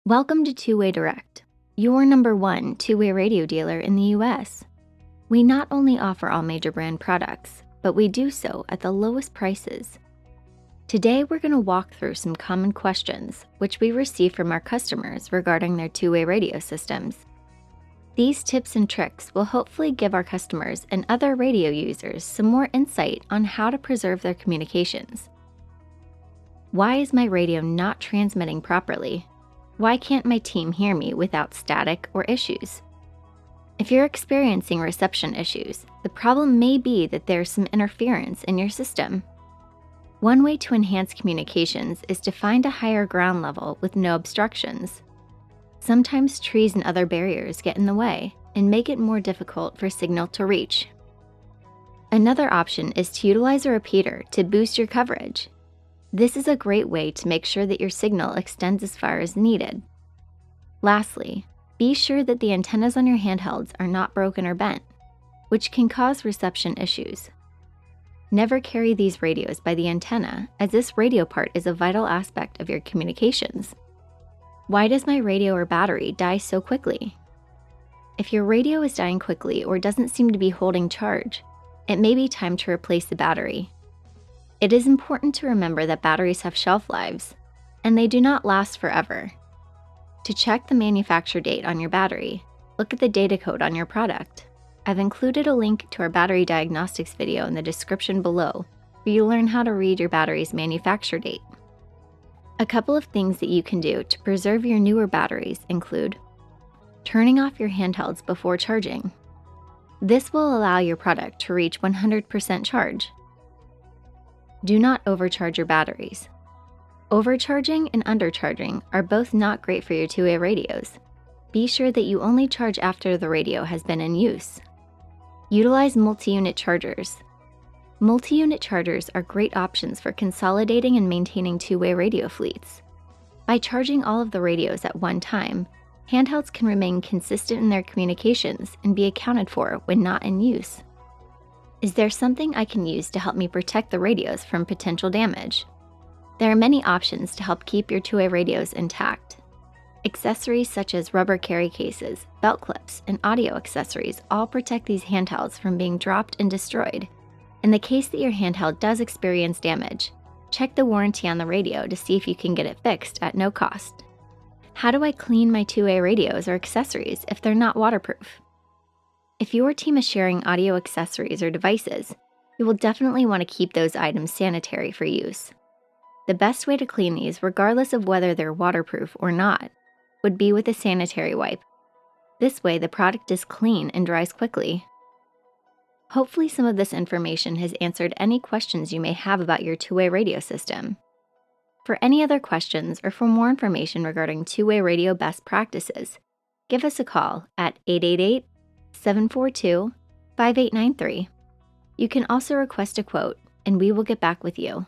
Welcome to Two-Way Direct, your #1 two-way radio dealer in the US. We not only offer all major brand products, but we do so at the lowest prices. Today, we're going to walk through some common questions which we receive from our customers regarding their two-way radio systems. These tips and tricks will hopefully give our customers and other radio users some more insight on how to preserve their communications. Why is my radio not transmitting properly? Why can't my team hear me without static or issues? If you're experiencing reception issues, the problem may be that there's some interference in your system. One way to enhance communications is to find a higher ground level with no obstructions. Sometimes trees and other barriers get in the way and make it more difficult for signal to reach. Another option is to utilize a repeater to boost your coverage. This is a great way to make sure that your signal extends as far as needed. Lastly, be sure that the antennas on your handhelds are not broken or bent, which can cause reception issues. Never carry these radios by the antenna, as this radio part is a vital aspect of your communications. Why does my radio or battery die so quickly? If your radio is dying quickly or doesn't seem to be holding charge, it may be time to replace the battery. It is important to remember that batteries have shelf lives, and they do not last forever. To check the manufacture date on your battery, look at the data code on your product. I've included a link to our Battery Diagnostics video in the description below, where you learn how to read your battery's manufacture date. A couple of things that you can do to preserve your newer batteries include turning off your handhelds before charging. This will allow your product to reach 100% charge. Do not overcharge your batteries. Overcharging and undercharging are both not great for your two-way radios. Be sure that you only charge after the radio has been in use. Utilize multi-unit chargers. Multi-unit chargers are great options for consolidating and maintaining two-way radio fleets. By charging all of the radios at one time, handhelds can remain consistent in their communications and be accounted for when not in use. Is there something I can use to help me protect the radios from potential damage? There are many options to help keep your two-way radios intact. Accessories such as rubber carry cases, belt clips, and audio accessories all protect these handhelds from being dropped and destroyed. In the case that your handheld does experience damage, check the warranty on the radio to see if you can get it fixed at no cost. How do I clean my two-way radios or accessories if they're not waterproof? If your team is sharing audio accessories or devices, you will definitely want to keep those items sanitary for use. The best way to clean these, regardless of whether they're waterproof or not, would be with a sanitary wipe. This way, the product is clean and dries quickly. Hopefully, some of this information has answered any questions you may have about your two-way radio system. For any other questions or for more information regarding two-way radio best practices, give us a call at 888-742-5893. You can also request a quote, and we will get back with you.